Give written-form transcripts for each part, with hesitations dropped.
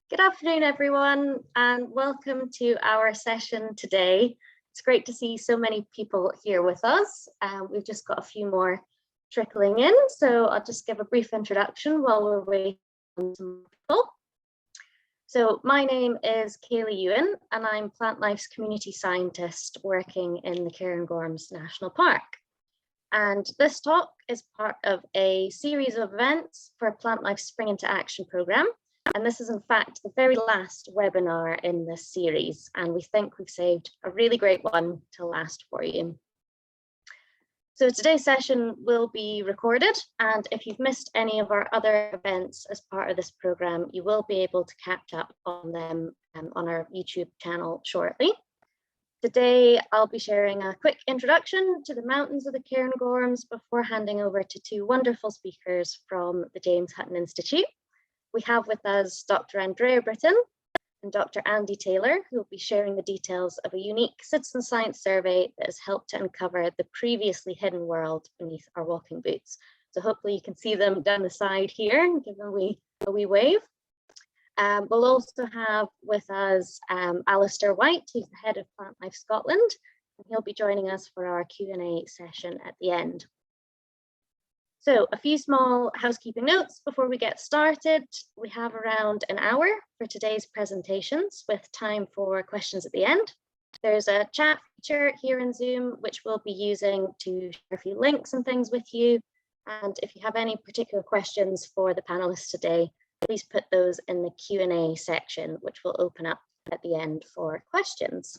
Good afternoon, everyone, and welcome to our session today. It's great to see so many people here with us. We've just got a few more trickling in, so I'll just give a brief introduction while we're waiting for some people. So my name is Kaylee Ewan, and I'm Plantlife's community scientist working in the Cairngorms National Park. And this talk is part of a series of events for Plantlife's Spring into Action programme. And this is in fact the very last webinar in this series, and we think we've saved a really great one to last for you. So today's session will be recorded, and if you've missed any of our other events as part of this programme, you will be able to catch up on them on our YouTube channel shortly. Today, I'll be sharing a quick introduction to the mountains of the Cairngorms before handing over to two wonderful speakers from the James Hutton Institute. We have with us Dr. Andrea Britton and Dr. Andy Taylor, who will be sharing the details of a unique citizen science survey that has helped to uncover the previously hidden world beneath our walking boots. So hopefully you can see them down the side here and give them a wee wave. We'll also have with us Alistair Whyte, who's the head of Plantlife Scotland, and he'll be joining us for our Q&A session at the end. So a few small housekeeping notes before we get started. We have around an hour for today's presentations with time for questions at the end. There's a chat feature here in Zoom, which we'll be using to share a few links and things with you. And if you have any particular questions for the panelists today, please put those in the Q&A section, which will open up at the end for questions.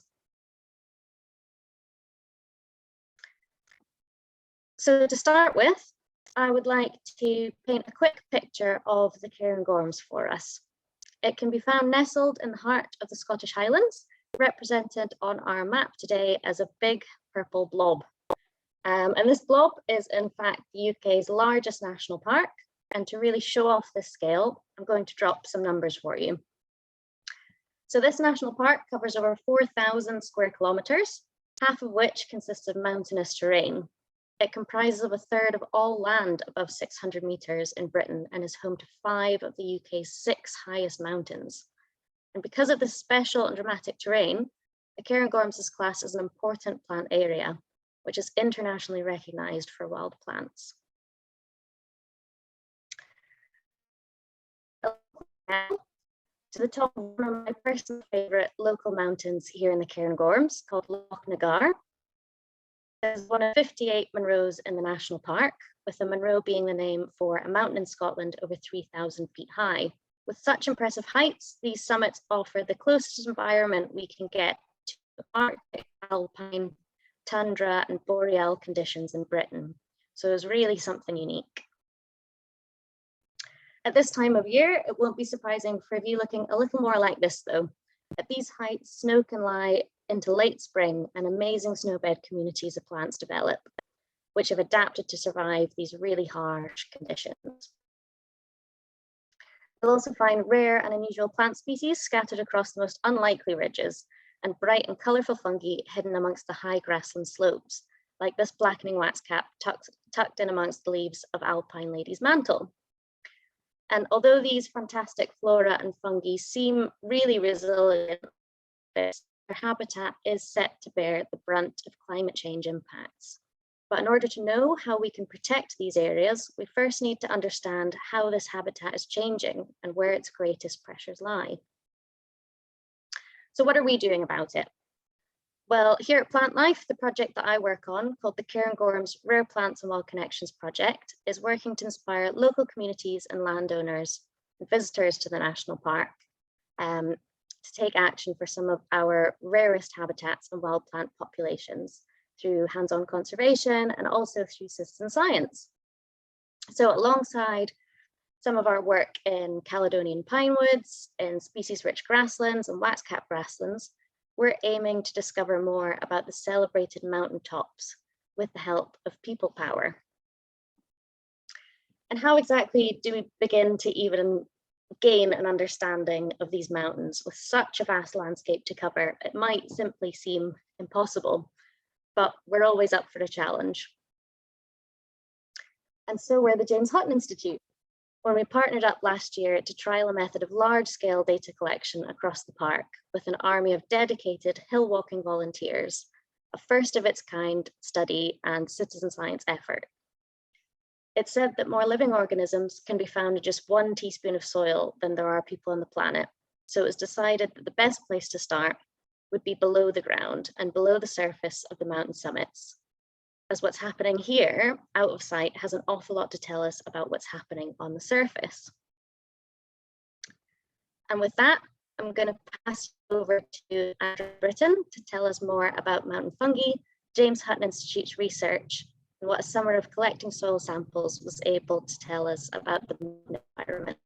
So to start with, I would like to paint a quick picture of the Cairngorms for us. It can be found nestled in the heart of the Scottish Highlands, represented on our map today as a big purple blob. And this blob is in fact the UK's largest national park. And to really show off this scale, I'm going to drop some numbers for you. So this national park covers over 4,000 square kilometres, half of which consists of mountainous terrain. It comprises of a third of all land above 600 metres in Britain and is home to 5 of the UK's 6 highest mountains. And because of this special and dramatic terrain, the Cairngorms is classed as an important plant area, which is internationally recognised for wild plants. To the top of one of my personal favourite local mountains here in the Cairngorms, called Loch Nagar. There's one of 58 Munros in the national park, with the Munro being the name for a mountain in Scotland over 3,000 feet high. With such impressive heights, these summits offer the closest environment we can get to Arctic, Alpine, tundra and boreal conditions in Britain. So it's really something unique. At this time of year, it won't be surprising for a view looking a little more like this though. At these heights, snow can lie into late spring and amazing snowbed communities of plants develop, which have adapted to survive these really harsh conditions. You'll also find rare and unusual plant species scattered across the most unlikely ridges and bright and colourful fungi hidden amongst the high grassland slopes, like this blackening waxcap tucked in amongst the leaves of Alpine lady's mantle. And although these fantastic flora and fungi seem really resilient, their habitat is set to bear the brunt of climate change impacts. But in order to know how we can protect these areas, we first need to understand how this habitat is changing and where its greatest pressures lie. So what are we doing about it? Well, here at Plantlife, the project that I work on, called the Cairngorms Rare Plants and Wild Connections Project, is working to inspire local communities and landowners and visitors to the national park to take action for some of our rarest habitats and wild plant populations through hands-on conservation and also through citizen science. So alongside some of our work in Caledonian pine woods, in species-rich grasslands and waxcap grasslands, we're aiming to discover more about the celebrated mountaintops with the help of people power. And how exactly do we begin to even gain an understanding of these mountains with such a vast landscape to cover? It might simply seem impossible, but we're always up for the challenge. And so we're the James Hutton Institute. when we partnered up last year to trial a method of large-scale data collection across the park with an army of dedicated hill walking volunteers, a first of its kind study and citizen science effort. It's said that more living organisms can be found in just 1 teaspoon of soil than there are people on the planet. So it was decided that the best place to start would be below the ground and below the surface of the mountain summits, as what's happening here out of sight has an awful lot to tell us about what's happening on the surface. And with that, I'm going to pass over to Andrew Britton to tell us more about mountain fungi, James Hutton Institute's research, and what a summer of collecting soil samples was able to tell us about the environment.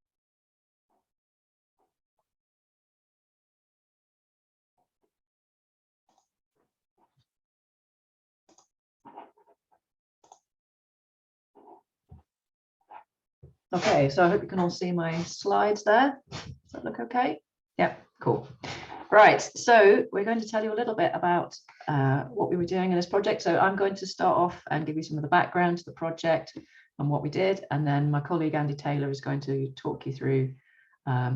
Okay, so I hope you can all see my slides there. Does that look okay? Yeah, cool. Right, so we're going to tell you a little bit about what we were doing in this project. So I'm going to start off and give you some of the background to the project and what we did, and then my colleague Andy Taylor is going to talk you through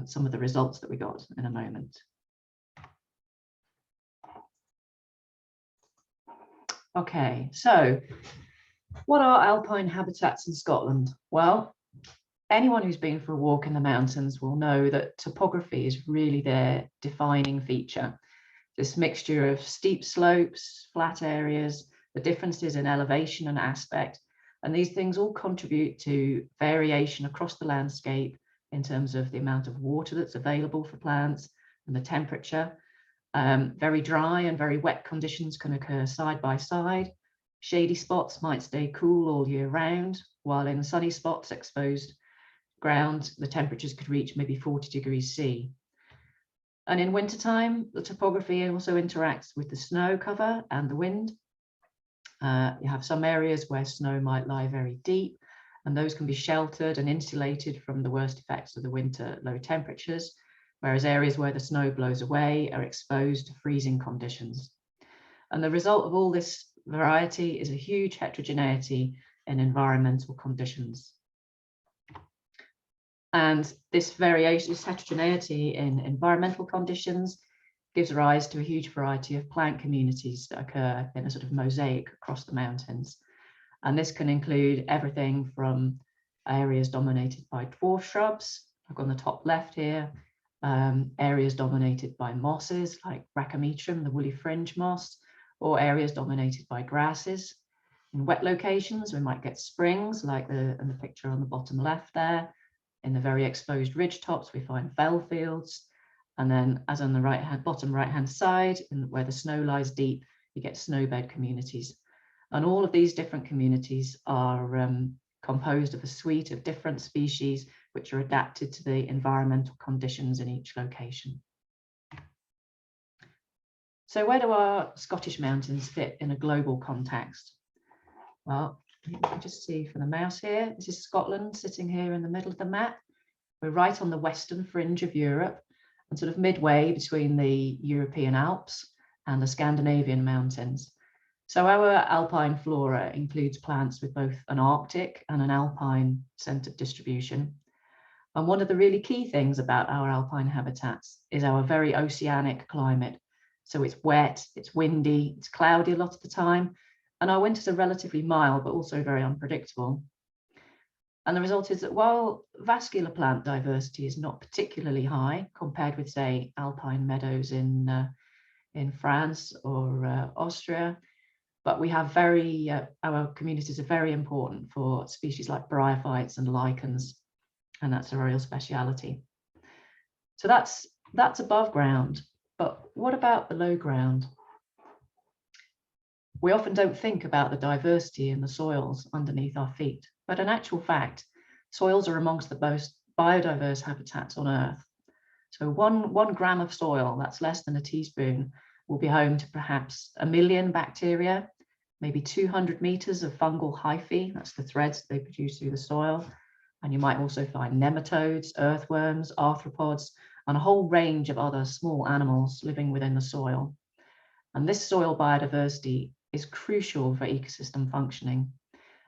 some of the results that we got in a moment. Okay, so what are alpine habitats in Scotland? Well, anyone who's been for a walk in the mountains will know that topography is really their defining feature. This mixture of steep slopes, flat areas, the differences in elevation and aspect, and these things all contribute to variation across the landscape in terms of the amount of water that's available for plants and the temperature. Very dry and very wet conditions can occur side by side. Shady spots might stay cool all year round, while in sunny spots exposed ground, the temperatures could reach maybe 40 degrees C. And in wintertime, the topography also interacts with the snow cover and the wind. You have some areas where snow might lie very deep, and those can be sheltered and insulated from the worst effects of the winter low temperatures, whereas areas where the snow blows away are exposed to freezing conditions. And the result of all this variety is a huge heterogeneity in environmental conditions. And this variation, this heterogeneity in environmental conditions gives rise to a huge variety of plant communities that occur in a sort of mosaic across the mountains. And this can include everything from areas dominated by dwarf shrubs, like on the top left here, areas dominated by mosses like Racemotrum, the woolly fringe moss, or areas dominated by grasses. In wet locations, we might get springs like in the picture on the bottom left there. In the very exposed ridge tops, we find fell fields. And then as on the bottom right-hand side, where the snow lies deep, you get snowbed communities. And all of these different communities are composed of a suite of different species which are adapted to the environmental conditions in each location. So where do our Scottish mountains fit in a global context? Well, you can just see from the mouse here, this is Scotland sitting here in the middle of the map. We're right on the western fringe of Europe and sort of midway between the European Alps and the Scandinavian mountains. So our alpine flora includes plants with both an Arctic and an alpine centered distribution. And one of the really key things about our alpine habitats is our very oceanic climate. So it's wet, it's windy, it's cloudy a lot of the time, and our winters are relatively mild, but also very unpredictable. And the result is that while vascular plant diversity is not particularly high compared with, say, alpine meadows in France or Austria, but we have our communities are very important for species like bryophytes and lichens, and that's a real speciality. So that's above ground, but what about below ground? We often don't think about the diversity in the soils underneath our feet, but in actual fact, soils are amongst the most biodiverse habitats on Earth. So one gram of soil, that's less than a teaspoon, will be home to perhaps 1 million bacteria, maybe 200 meters of fungal hyphae, that's the threads they produce through the soil. And you might also find nematodes, earthworms, arthropods, and a whole range of other small animals living within the soil. And this soil biodiversity is crucial for ecosystem functioning.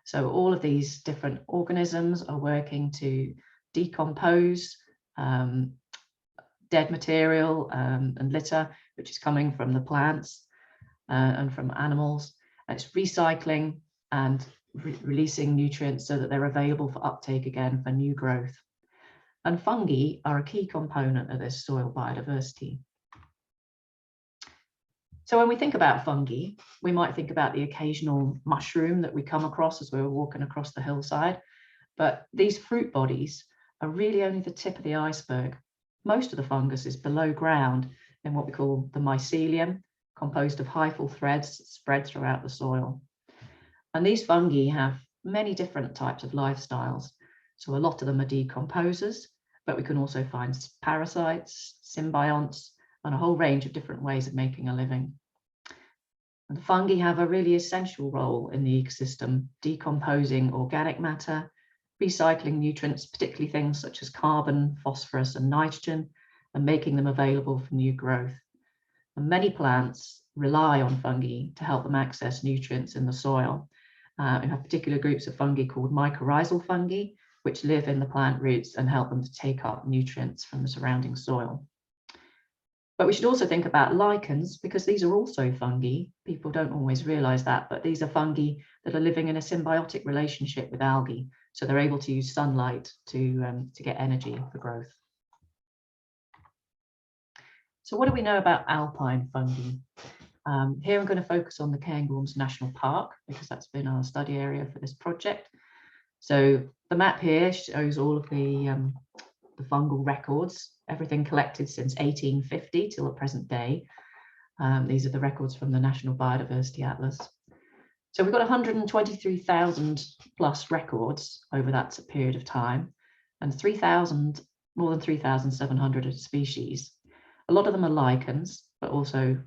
So all of these different organisms are working to decompose dead material and litter, which is coming from the plants and from animals. And it's recycling and releasing nutrients so that they're available for uptake again for new growth. And fungi are a key component of this soil biodiversity. So when we think about fungi, we might think about the occasional mushroom that we come across as we were walking across the hillside. But these fruit bodies are really only the tip of the iceberg. Most of the fungus is below ground in what we call the mycelium, composed of hyphal threads spread throughout the soil. And these fungi have many different types of lifestyles. So a lot of them are decomposers, but we can also find parasites, symbionts, and a whole range of different ways of making a living. And the fungi have a really essential role in the ecosystem, decomposing organic matter, recycling nutrients, particularly things such as carbon, phosphorus, and nitrogen, and making them available for new growth. And many plants rely on fungi to help them access nutrients in the soil. We have particular groups of fungi called mycorrhizal fungi, which live in the plant roots and help them to take up nutrients from the surrounding soil. But we should also think about lichens, because these are also fungi. People don't always realize that, but these are fungi that are living in a symbiotic relationship with algae. So they're able to use sunlight to get energy for growth. So what do we know about alpine fungi? Here I'm going to focus on the Cairngorms National Park, because that's been our study area for this project. So the map here shows all of the fungal records, everything collected since 1850 till the present day. These are the records from the National Biodiversity Atlas. So we've got 123,000 plus records over that period of time, and more than 3,700 species. A lot of them are lichens, but also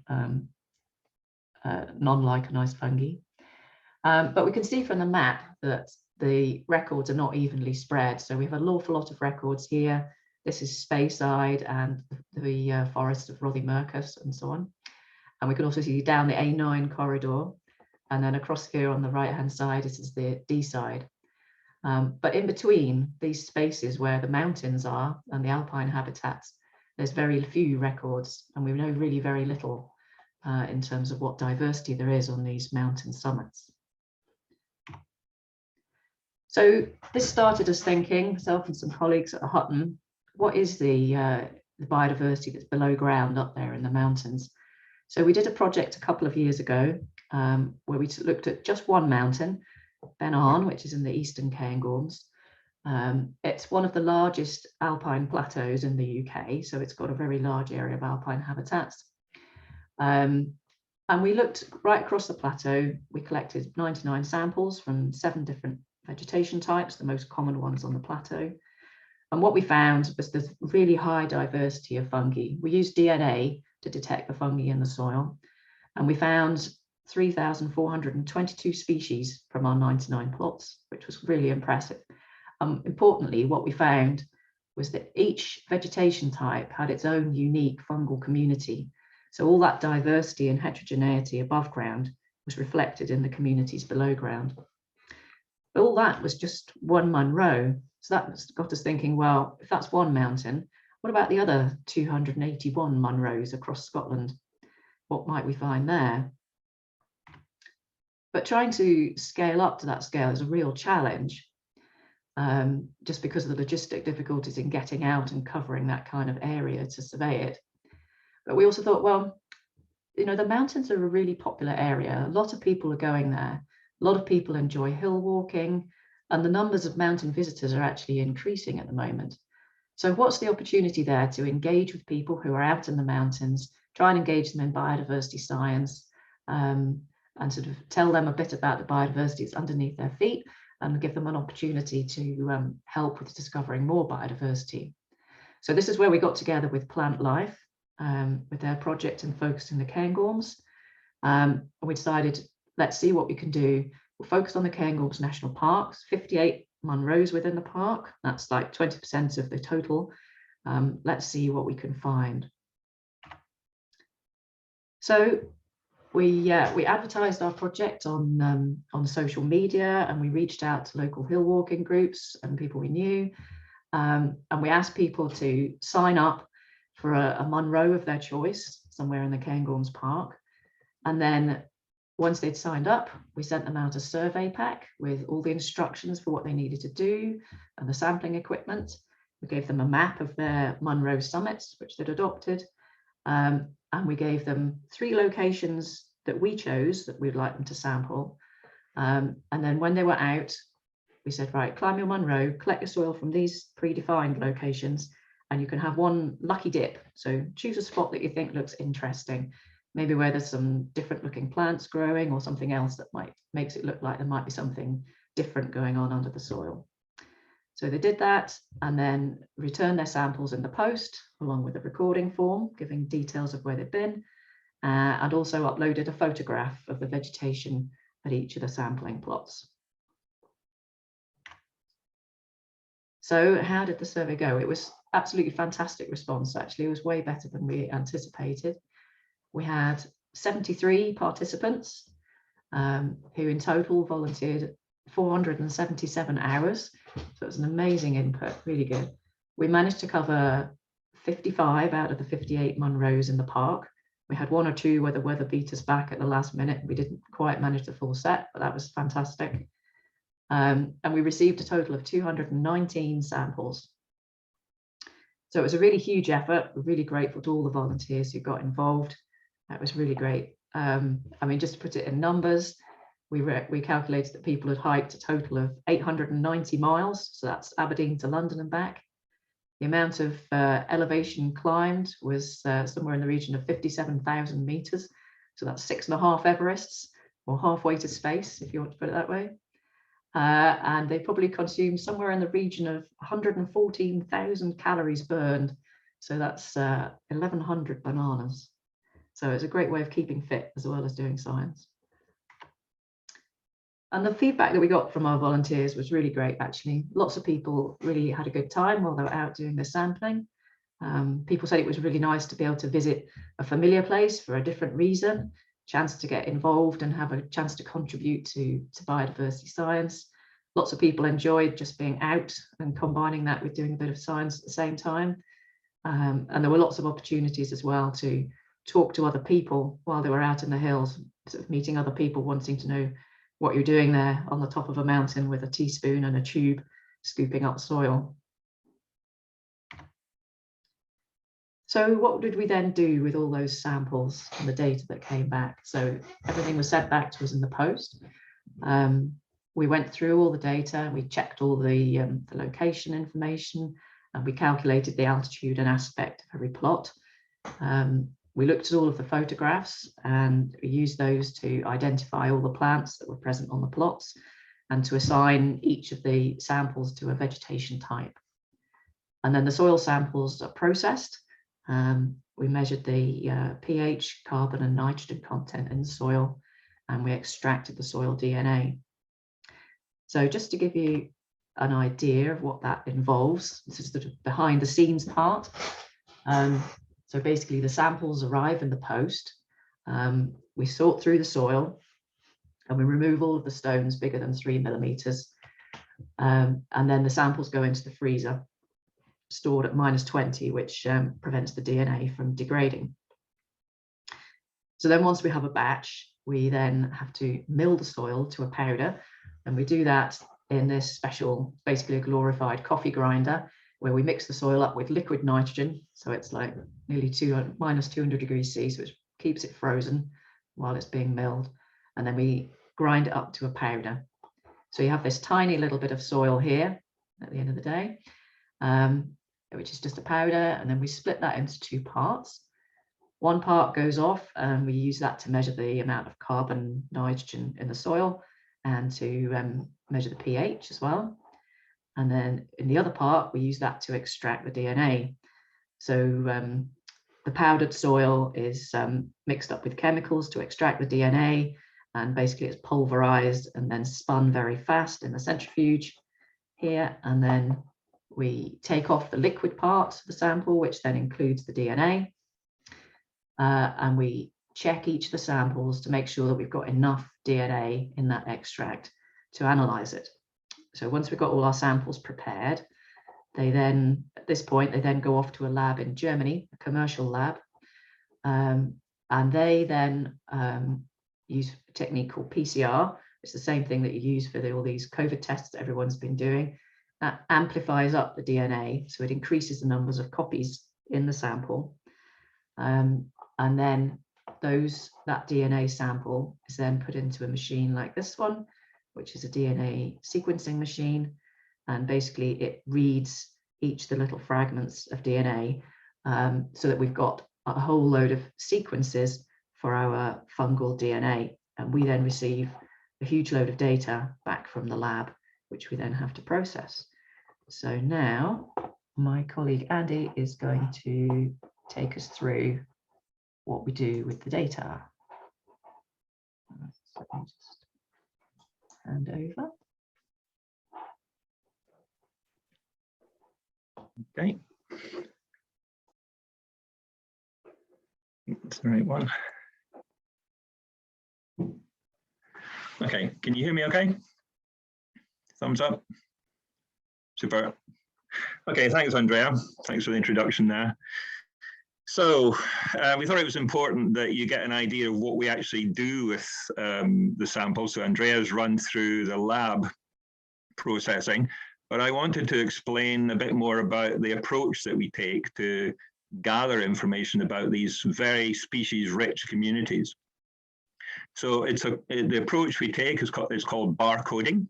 non-lichenized fungi. But we can see from the map that the records are not evenly spread. So we have an awful lot of records here. This is Speyside and the forest of Rothiemurchus and so on. And we can also see down the A9 corridor. And then across here on the right-hand side, this is the D side. But in between these spaces where the mountains are and the alpine habitats, there's very few records, and we know really very little in terms of what diversity there is on these mountain summits. So this started us thinking, myself and some colleagues at Hutton, what is the biodiversity that's below ground up there in the mountains? So we did a project a couple of years ago where we looked at just one mountain, Ben Arn, which is in the eastern Cairngorms. It's one of the largest alpine plateaus in the UK, so it's got a very large area of alpine habitats. And we looked right across the plateau. We collected 99 samples from 7 different vegetation types, the most common ones on the plateau. And what we found was there's really high diversity of fungi. We used DNA to detect the fungi in the soil, and we found 3,422 species from our 99 plots, which was really impressive. Importantly, what we found was that each vegetation type had its own unique fungal community. So all that diversity and heterogeneity above ground was reflected in the communities below ground. But all that was just one Munro. So that got us thinking, well, if that's one mountain, what about the other 281 Munros across Scotland? What might we find there? But trying to scale up to that scale is a real challenge, just because of the logistic difficulties in getting out and covering that kind of area to survey it. But we also thought, well, you know, the mountains are a really popular area. A lot of people are going there. A lot of people enjoy hill walking, and the numbers of mountain visitors are actually increasing at the moment. So what's the opportunity there to engage with people who are out in the mountains, try and engage them in biodiversity science, and sort of tell them a bit about the biodiversity that's underneath their feet, and give them an opportunity to help with discovering more biodiversity. So this is where we got together with Plantlife, with their project and focused in the Cairngorms. And we decided, let's see what we can do. We'll focus on the Cairngorms National Parks, 58 Munros within the park. That's like 20% of the total. Let's see what we can find. So we advertised our project on social media, and we reached out to local hill walking groups and people we knew. And we asked people to sign up for a Munro of their choice somewhere in the Cairngorms Park. And then once they'd signed up, we sent them out a survey pack with all the instructions for what they needed to do and the sampling equipment. We gave them a map of their Munro summits, which they'd adopted. And we gave them 3 locations that we chose that we'd like them to sample. And then when they were out, we said, right, climb your Munro, collect your soil from these predefined locations, and you can have one lucky dip. So choose a spot that you think looks interesting, maybe where there's some different looking plants growing or something else that makes it look like there might be something different going on under the soil. So they did that and then returned their samples in the post along with a recording form giving details of where they've been, and also uploaded a photograph of the vegetation at each of the sampling plots. So how did the survey go? It was absolutely fantastic response, actually. It was way better than we anticipated. We had 73 participants who in total volunteered 477 hours. So it was an amazing input, really good. We managed to cover 55 out of the 58 Munros in the park. We had 1 or 2 where the weather beat us back at the last minute. We didn't quite manage the full set, but that was fantastic. And we received a total of 219 samples. So it was a really huge effort. We're really grateful to all the volunteers who got involved. That was really great. I mean, just to put it in numbers, we calculated that people had hiked a total of 890 miles. So that's Aberdeen to London and back. The amount of elevation climbed was somewhere in the region of 57,000 meters. So that's 6.5 Everests, or halfway to space, if you want to put it that way. And they probably consumed somewhere in the region of 114,000 calories burned. So that's 1,100 bananas. So it's a great way of keeping fit as well as doing science. And the feedback that we got from our volunteers was really great, actually. Lots of people really had a good time while they were out doing their sampling. People said it was really nice to be able to visit a familiar place for a different reason, chance to get involved and have a chance to contribute to biodiversity science. Lots of people enjoyed just being out and combining that with doing a bit of science at the same time. And there were lots of opportunities as well to talk to other people while they were out in the hills, sort of meeting other people wanting to know what you're doing there on the top of a mountain with a teaspoon and a tube scooping up soil. So what did we then do with all those samples and the data that came back? So everything was sent back to us in the post. We went through all the data, we checked all the location information, and we calculated the altitude and aspect of every plot. We looked at all of the photographs and we used those to identify all the plants that were present on the plots and to assign each of the samples to a vegetation type. And then the soil samples are processed. We measured the pH, carbon and nitrogen content in the soil, and we extracted the soil DNA. So just to give you an idea of what that involves, this is the behind the scenes part. So basically the samples arrive in the post. We sort through the soil and we remove all of the stones bigger than 3 millimeters. And then the samples go into the freezer, stored at -20, which prevents the DNA from degrading. So then once we have a batch, we then have to mill the soil to a powder. And we do that in this special, basically a glorified coffee grinder, where we mix the soil up with liquid nitrogen. So it's like nearly -200 degrees C, so it keeps it frozen while it's being milled. And then we grind it up to a powder. So you have this tiny little bit of soil here at the end of the day, which is just a powder. And then we split that into 2 parts. One part goes off and we use that to measure the amount of carbon, nitrogen in the soil and to measure the pH as well. And then in the other part, we use that to extract the DNA. So the powdered soil is mixed up with chemicals to extract the DNA, and basically it's pulverized and then spun very fast in the centrifuge here. And then we take off the liquid part of the sample, which then includes the DNA. And we check each of the samples to make sure that we've got enough DNA in that extract to analyze it. So once we've got all our samples prepared, They then, at this point, they then go off to a lab in Germany, a commercial lab, and they then use a technique called PCR. It's the same thing that you use for all these COVID tests that everyone's been doing. That amplifies up the DNA, so it increases the numbers of copies in the sample. And then that DNA sample is then put into a machine like this one, which is a DNA sequencing machine. And basically it reads each of the little fragments of DNA so that we've got a whole load of sequences for our fungal DNA. And we then receive a huge load of data back from the lab, which we then have to process. So now my colleague Andy is going to take us through what we do with the data. So let me just hand over. Okay. That's the right one. Okay, can you hear me okay? Thumbs up. Super. Okay, thanks, Andrea. Thanks for the introduction there. So we thought it was important that you get an idea of what we actually do with the sample. So Andrea's run through the lab processing, but I wanted to explain a bit more about the approach that we take to gather information about these very species-rich communities. So the approach we take is called barcoding.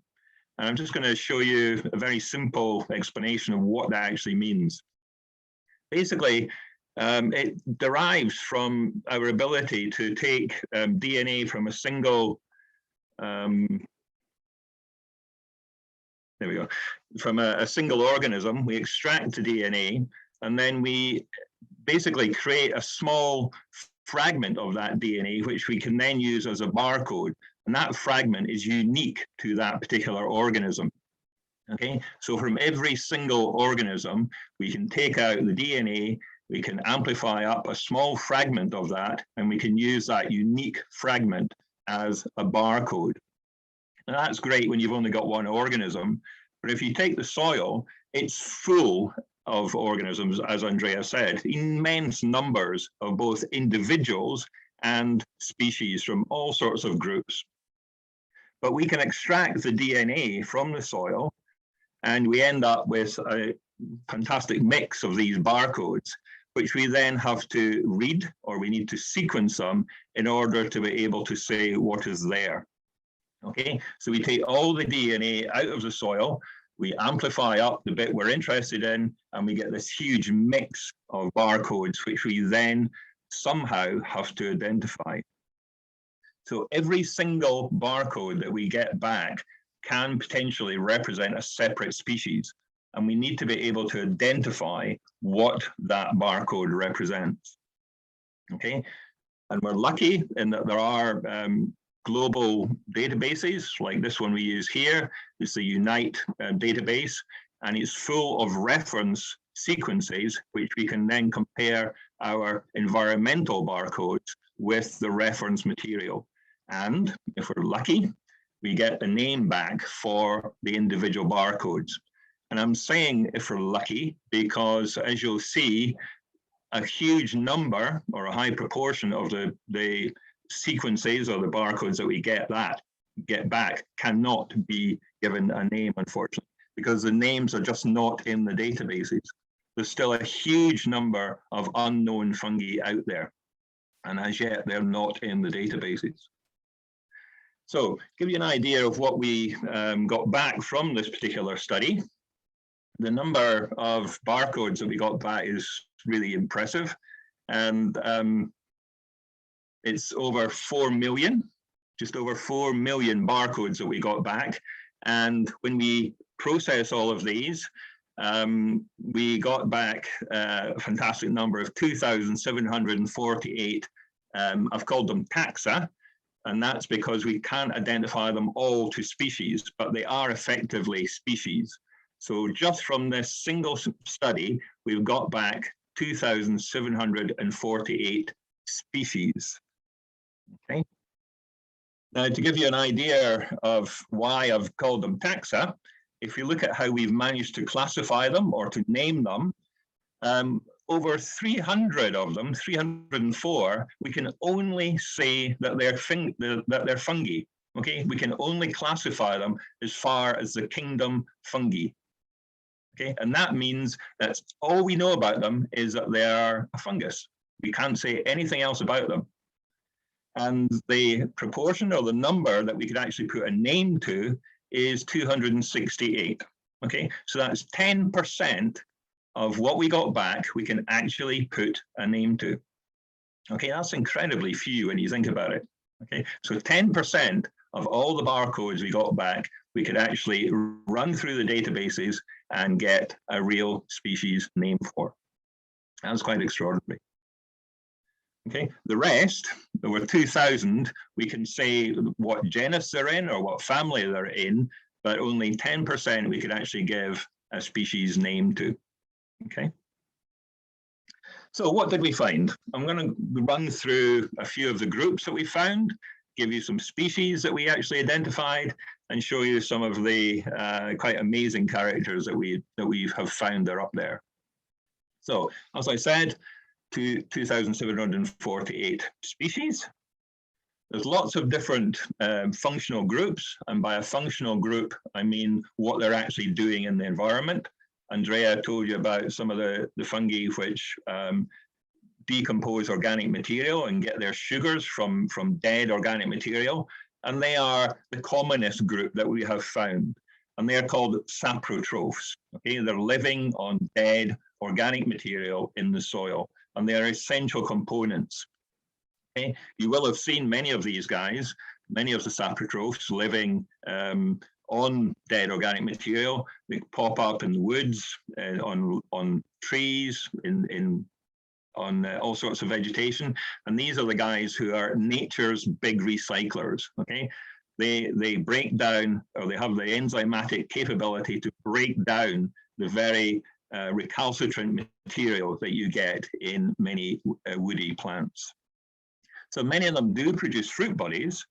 And I'm just going to show you a very simple explanation of what that actually means. Basically, it derives from our ability to take DNA from a single, there we go, from a single organism. We extract the DNA, and then we basically create a small fragment of that DNA, which we can then use as a barcode. And that fragment is unique to that particular organism. Okay, so from every single organism, we can take out the DNA, we can amplify up a small fragment of that, and we can use that unique fragment as a barcode. And that's great when you've only got one organism. But if you take the soil, it's full of organisms, as Andrea said, immense numbers of both individuals and species from all sorts of groups. But we can extract the DNA from the soil, and we end up with a fantastic mix of these barcodes, which we then have to read, or we need to sequence them in order to be able to say what is there. Okay, so we take all the DNA out of the soil, we amplify up the bit we're interested in, and we get this huge mix of barcodes, which we then somehow have to identify. So every single barcode that we get back can potentially represent a separate species, and we need to be able to identify what that barcode represents. Okay, and we're lucky in that there are global databases like this one we use here. It's the Whyte database, and it's full of reference sequences, which we can then compare our environmental barcodes with the reference material. And if we're lucky, we get a name back for the individual barcodes. And I'm saying if we're lucky, because as you'll see, a huge number or a high proportion of the sequences or the barcodes that we get back cannot be given a name, unfortunately, because the names are just not in the databases. There's still a huge number of unknown fungi out there, and as yet they're not in the databases. So give you an idea of what we got back from this particular study. The number of barcodes that we got back is really impressive, and it's over 4 million, just over 4 million barcodes that we got back. And when we process all of these, we got back a fantastic number of 2,748. I've called them taxa, and that's because we can't identify them all to species, but they are effectively species. So just from this single study, we've got back 2,748 species. Okay. Now, to give you an idea of why I've called them taxa, if you look at how we've managed to classify them or to name them, over 300 of them, 304, we can only say that they're fungi. Okay, we can only classify them as far as the kingdom fungi. Okay, and that means that all we know about them is that they are a fungus. We can't say anything else about them. And the proportion or the number that we could actually put a name to is 268. Okay, so that's 10% of what we got back, we can actually put a name to. Okay, that's incredibly few when you think about it. Okay, so 10% of all the barcodes we got back, we could actually run through the databases and get a real species name for. That's quite extraordinary. Okay, the rest, there were 2,000, we can say what genus they're in or what family they're in, but only 10% we could actually give a species name to. Okay. So what did we find? I'm going to run through a few of the groups that we found, give you some species that we actually identified, and show you some of the quite amazing characters that we have found are up there. So, as I said, 2,748 species. There's lots of different functional groups, and by a functional group, I mean what they're actually doing in the environment. Andrea told you about some of the fungi which decompose organic material and get their sugars from dead organic material. And they are the commonest group that we have found. And they are called saprotrophs. Okay, they're living on dead organic material in the soil. And they are essential components. Okay, you will have seen many of these guys, many of the saprotrophs living on dead organic material. They pop up in the woods, on trees, on all sorts of vegetation. And these are the guys who are nature's big recyclers. Okay, they break down, or they have the enzymatic capability to break down the very recalcitrant material that you get in many woody plants. So many of them do produce fruit bodies,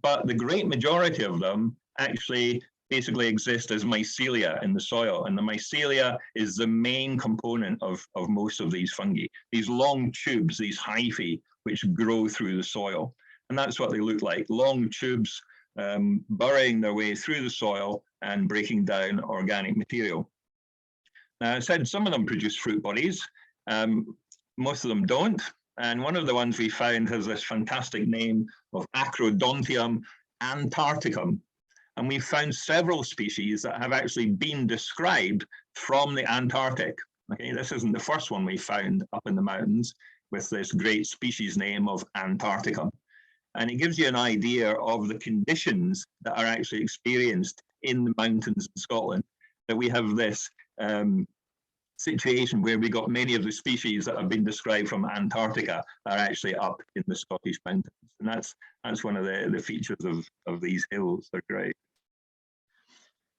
but the great majority of them actually basically exist as mycelia in the soil. And the mycelia is the main component of most of these fungi, these long tubes, these hyphae, which grow through the soil. And that's what they look like, long tubes burrowing their way through the soil and breaking down organic material. Now, I said some of them produce fruit bodies, most of them don't. And one of the ones we found has this fantastic name of Acrodontium antarcticum. And we found several species that have actually been described from the Antarctic. Okay, this isn't the first one we found up in the mountains with this great species name of Antarcticum. And it gives you an idea of the conditions that are actually experienced in the mountains in Scotland, that we have this situation where we got many of the species that have been described from Antarctica are actually up in the Scottish mountains. And that's one of the features of these hills. They're great.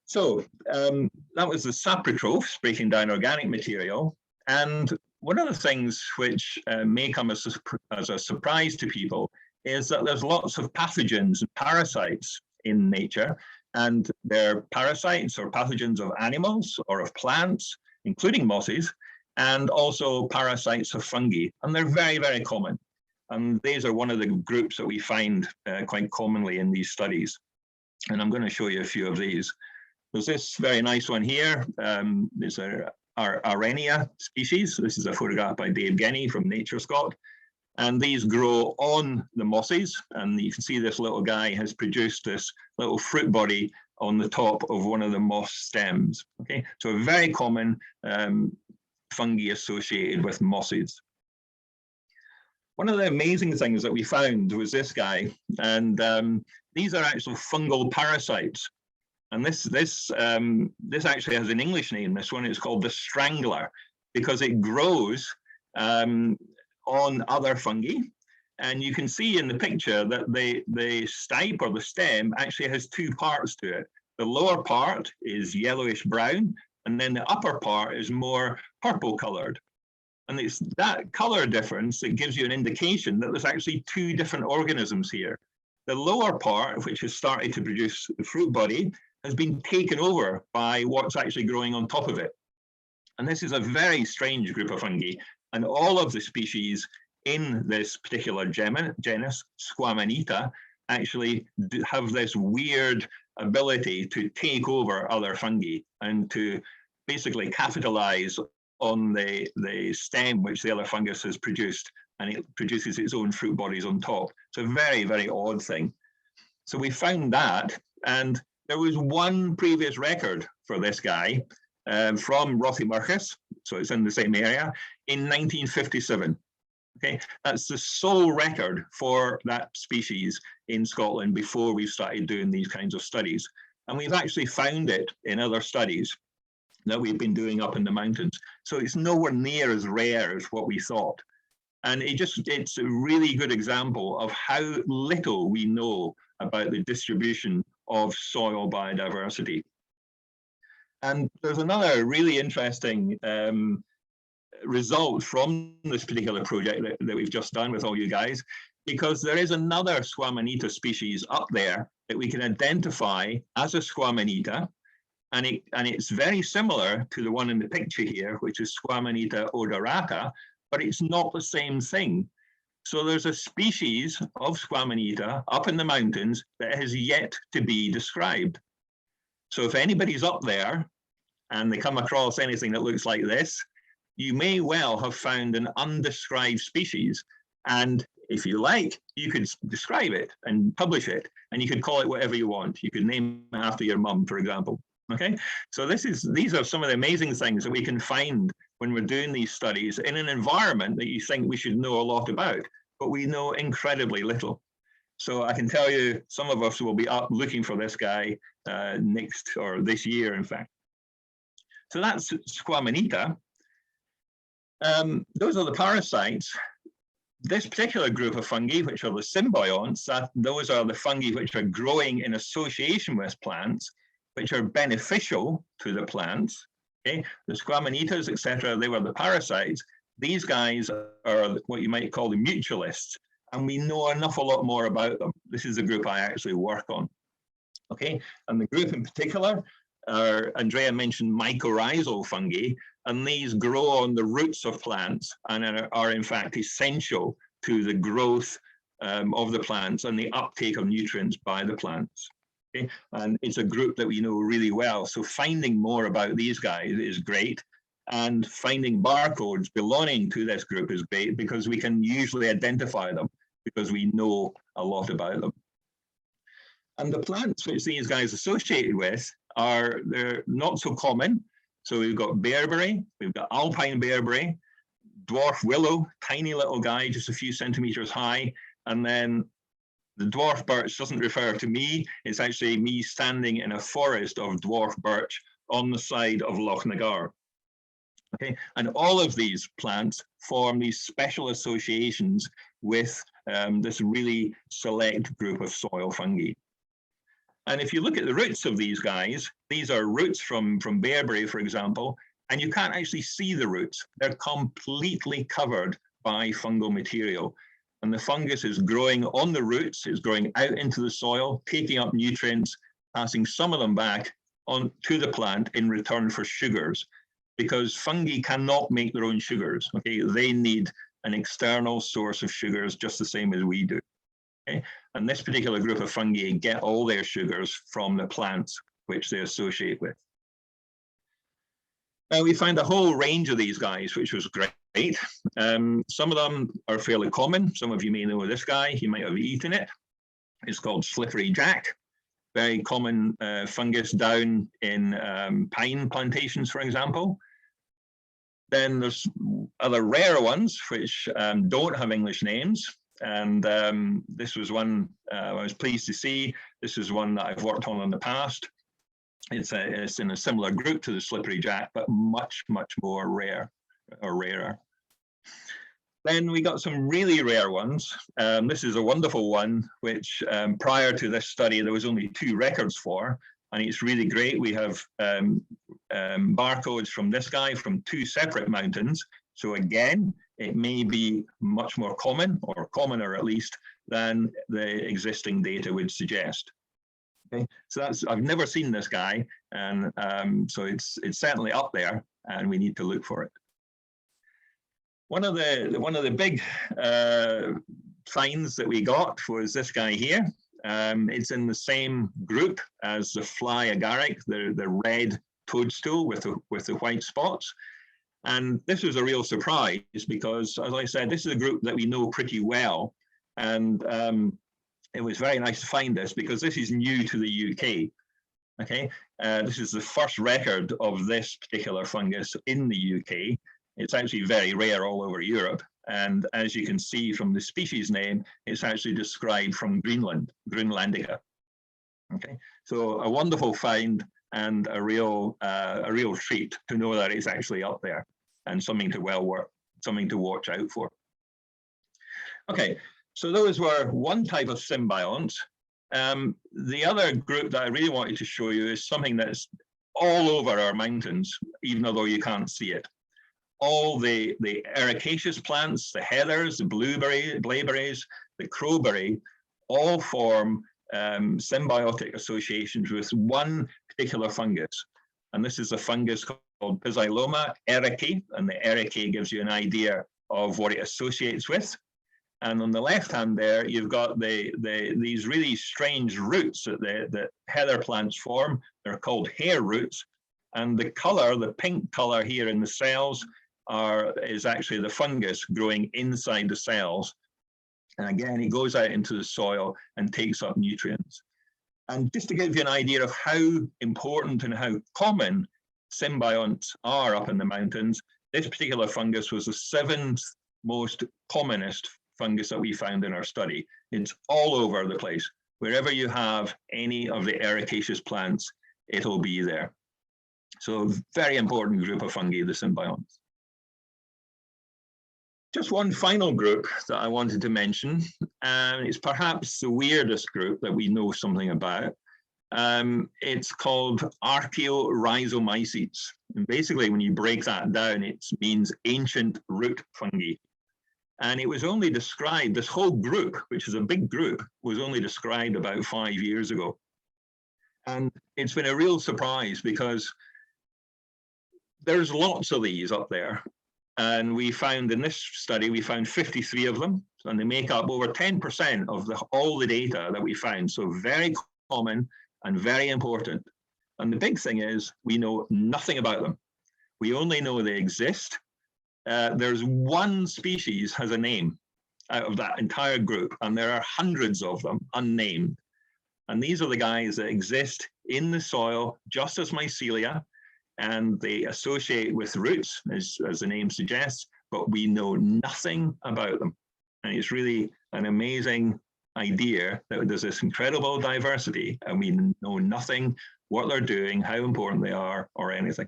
So that was the saprotrophs breaking down organic material. And one of the things which may come as a surprise to people is that there's lots of pathogens and parasites in nature. And they're parasites or pathogens of animals or of plants, including mosses, and also parasites of fungi. And they're very, very common. And these are one of the groups that we find quite commonly in these studies. And I'm going to show you a few of these. There's this very nice one here. These are our Arenia species. This is a photograph by Dave Genny from Nature Scot. And these grow on the mosses. And you can see this little guy has produced this little fruit body on the top of one of the moss stems. Okay, so a very common fungi associated with mosses. One of the amazing things that we found was this guy, and these are actual fungal parasites. And this actually has an English name. This one is called the strangler, because it grows on other fungi. And you can see in the picture that the stipe or the stem actually has two parts to it. The lower part is yellowish brown, and then the upper part is more purple colored. And it's that color difference that gives you an indication that there's actually two different organisms here. The lower part, which has started to produce the fruit body, has been taken over by what's actually growing on top of it. And this is a very strange group of fungi, and all of the species in this particular genus, Squamanita, actually have this weird ability to take over other fungi and to basically capitalize on the stem which the other fungus has produced, and it produces its own fruit bodies on top. It's a very, very odd thing. So we found that, and there was one previous record for this guy from Rothiemurchus, so it's in the same area, in 1957. Okay, that's the sole record for that species in Scotland before we started doing these kinds of studies. And we've actually found it in other studies that we've been doing up in the mountains. So it's nowhere near as rare as what we thought. And it's a really good example of how little we know about the distribution of soil biodiversity. And there's another really interesting result from this particular project that we've just done with all you guys, because there is another Squamanita species up there that we can identify as a Squamanita, and it's very similar to the one in the picture here, which is Squamanita odorata, but it's not the same thing. So there's a species of Squamanita up in the mountains that has yet to be described. So if anybody's up there and they come across anything that looks like this, you may well have found an undescribed species. And if you like, you could describe it and publish it, and you could call it whatever you want. You could name it after your mum, for example. Okay, so these are some of the amazing things that we can find when we're doing these studies in an environment that you think we should know a lot about, but we know incredibly little. So I can tell you, some of us will be up looking for this guy next, or this year, in fact. So that's Squamanita. Those are the parasites. This particular group of fungi, which are the symbionts, those are the fungi which are growing in association with plants, which are beneficial to the plants. Okay, the Squamanitas, etc., they were the parasites. These guys are what you might call the mutualists, and we know an awful lot more about them. This is the group I actually work on. Okay, and the group in particular, Andrea mentioned mycorrhizal fungi, and these grow on the roots of plants and are in fact essential to the growth of the plants and the uptake of nutrients by the plants. Okay? And it's a group that we know really well. So finding more about these guys is great. And finding barcodes belonging to this group is great because we can usually identify them because we know a lot about them. And the plants which these guys associated with they're not so common. So we've got bearberry, we've got alpine bearberry, dwarf willow, tiny little guy, just a few centimeters high. And then the dwarf birch doesn't refer to me, it's actually me standing in a forest of dwarf birch on the side of Loch Nagar. Okay, and all of these plants form these special associations with this really select group of soil fungi. And if you look at the roots of these guys, these are roots from bearberry, for example, and you can't actually see the roots. They're completely covered by fungal material. And the fungus is growing on the roots, it's growing out into the soil, taking up nutrients, passing some of them back on to the plant in return for sugars, because fungi cannot make their own sugars. Okay, they need an external source of sugars just the same as we do. Okay, and this particular group of fungi get all their sugars from the plants which they associate with. Now we find a whole range of these guys, which was great. Some of them are fairly common. Some of you may know this guy, you might have eaten it. It's called slippery jack. Very common fungus down in pine plantations, for example. Then there's other rare ones which don't have English names. And this was one I was pleased to see. This is one that I've worked on in the past. It's in a similar group to the slippery jack, but much, much more rare or rarer. Then we got some really rare ones. This is a wonderful one, which prior to this study, there was only 2 records for, and it's really great. We have barcodes from this guy from 2 separate mountains. So again, it may be much more common, or commoner at least, than the existing data would suggest. Okay, so I've never seen this guy, and so it's certainly up there, and we need to look for it. One of the big finds that we got was this guy here. It's in the same group as the fly agaric, the red toadstool with the white spots. And this was a real surprise because, as I said, this is a group that we know pretty well. And it was very nice to find this because this is new to the UK. Okay, this is the first record of this particular fungus in the UK. It's actually very rare all over Europe. And as you can see from the species name, it's actually described from Greenland, Greenlandica. Okay, so a wonderful find and a real treat to know that it's actually up there and something to watch out for. Okay, so those were one type of symbionts. The other group that I really wanted to show you is something that's all over our mountains, even although you can't see it. All the ericaceous plants, the heathers, the blaeberries, the crowberry, all form symbiotic associations with one particular fungus. And this is a fungus called Posiloma ericae, and the ericae gives you an idea of what it associates with. And on the left hand there, you've got these really strange roots that heather plants form. They're called hair roots. And the color, the pink color here in the cells, is actually the fungus growing inside the cells. And again, it goes out into the soil and takes up nutrients. And just to give you an idea of how important and how common symbionts are up in the mountains, this particular fungus was the 7th most commonest fungus that we found in our study. It's all over the place. Wherever you have any of the ericaceous plants, it'll be there. So very important group of fungi, the symbionts. Just one final group that I wanted to mention, and it's perhaps the weirdest group that we know something about. It's called Archaeorhizomycetes. And basically, when you break that down, it means ancient root fungi. And it was only described, this whole group, which is a big group, was only described about 5 years ago. And it's been a real surprise because there's lots of these up there. And we found in this study, we found 53 of them, and they make up over 10% of all the data that we found. So very common and very important. And the big thing is we know nothing about them. We only know they exist. There's one species has a name out of that entire group, and there are hundreds of them unnamed. And these are the guys that exist in the soil, just as mycelia, and they associate with roots, as the name suggests, but we know nothing about them. And it's really an amazing idea that there's this incredible diversity, and we know nothing, what they're doing, how important they are, or anything.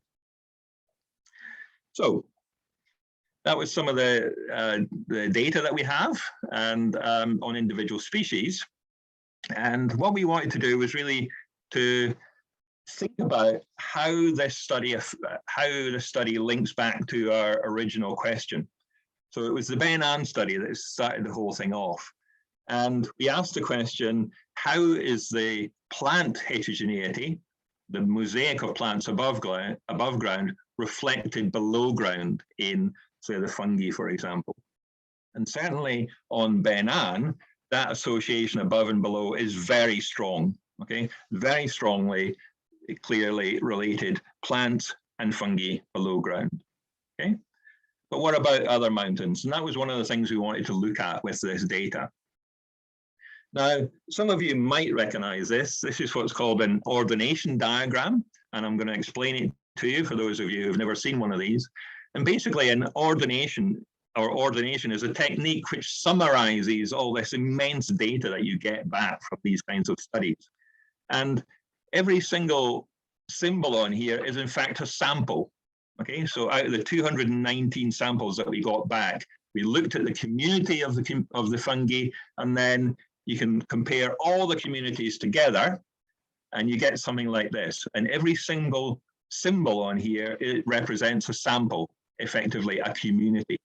So that was some of the data that we have and on individual species. And what we wanted to do was really to think about how this study links back to our original question. So it was the Ben Ann study that started the whole thing off. And we asked the question, how is the plant heterogeneity, the mosaic of plants above ground, reflected below ground in, say, the fungi, for example? And certainly on Ben Ann, that association above and below is very strong, okay? Very strongly, clearly related plants and fungi below ground, okay? But what about other mountains? And that was one of the things we wanted to look at with this data. Now, some of you might recognize this. This is what's called an ordination diagram, and I'm going to explain it to you for those of you who've never seen one of these. And basically an ordination is a technique which summarizes all this immense data that you get back from these kinds of studies. And every single symbol on here is in fact a sample. Okay, so out of the 219 samples that we got back, we looked at the community of the fungi, and then you can compare all the communities together and you get something like this. And every single symbol on here, it represents a sample, effectively a community.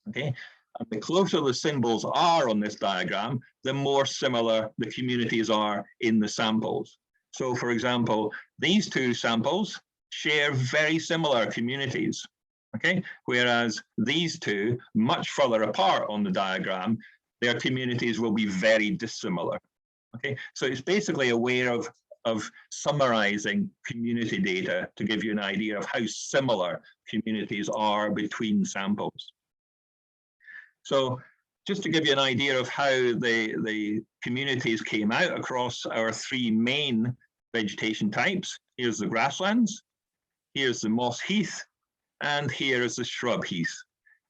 Okay, And the closer the symbols are on this diagram, the more similar the communities are in the samples. So for example, these two samples share very similar communities, okay? Whereas these two, much further apart on the diagram, their communities will be very dissimilar, okay? So it's basically a way of summarizing community data to give you an idea of how similar communities are between samples. So just to give you an idea of how the communities came out across our three main vegetation types, here's the grasslands, here's the moss heath, and here is the shrub heath.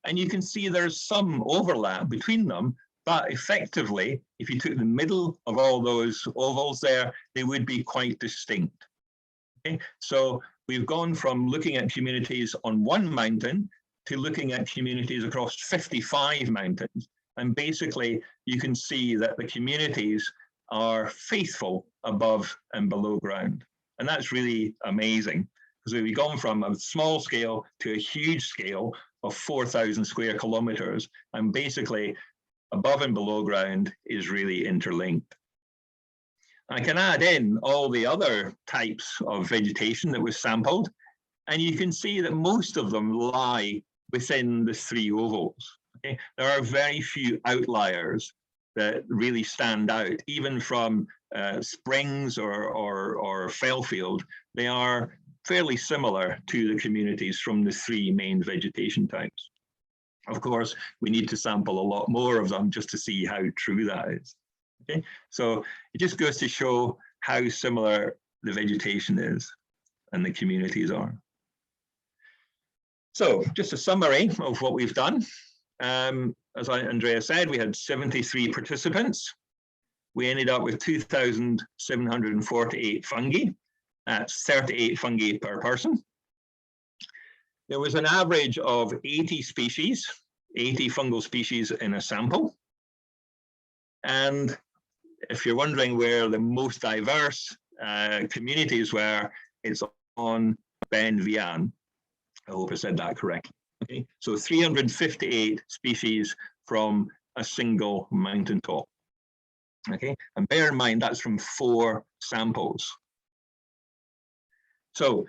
And you can see there's some overlap between them, but effectively, if you took the middle of all those ovals there, they would be quite distinct. Okay? So we've gone from looking at communities on one mountain to looking at communities across 55 mountains. And basically, you can see that the communities are faithful above and below ground. And that's really amazing, because we've gone from a small scale to a huge scale of 4,000 square kilometers. And basically, above and below ground is really interlinked. I can add in all the other types of vegetation that was sampled, and you can see that most of them lie within the three ovals. Okay? There are very few outliers that really stand out, even from springs or fell field. They are fairly similar to the communities from the three main vegetation types. Of course, we need to sample a lot more of them just to see how true that is. Okay, so it just goes to show how similar the vegetation is and the communities are. So just a summary of what we've done. As Andrea said, we had 73 participants. We ended up with 2,748 fungi. That's 38 fungi per person. There was an average of 80 species, 80 fungal species in a sample. And if you're wondering where the most diverse communities were, it's on Ben Vian. I hope I said that correctly. Okay, so 358 species from a single mountaintop. Okay, and bear in mind that's from 4 samples. So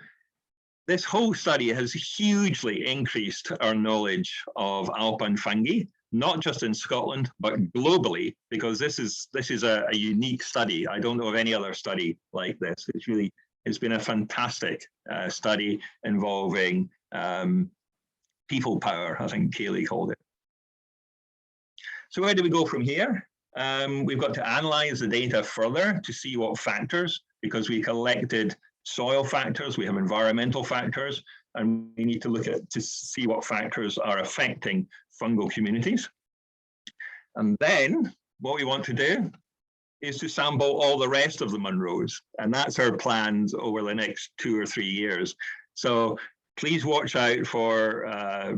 this whole study has hugely increased our knowledge of alpine fungi, not just in Scotland, but globally, because this is a unique study. I don't know of any other study like this. It's been a fantastic study involving people power, I think Kaylee called it. So where do we go from here? We've got to analyze the data further to see what factors, because we collected soil factors, we have environmental factors, and we need to look at to see what factors are affecting fungal communities. And then what we want to do is to sample all the rest of the Munros, and that's our plans over the next 2 or 3 years. So please watch out for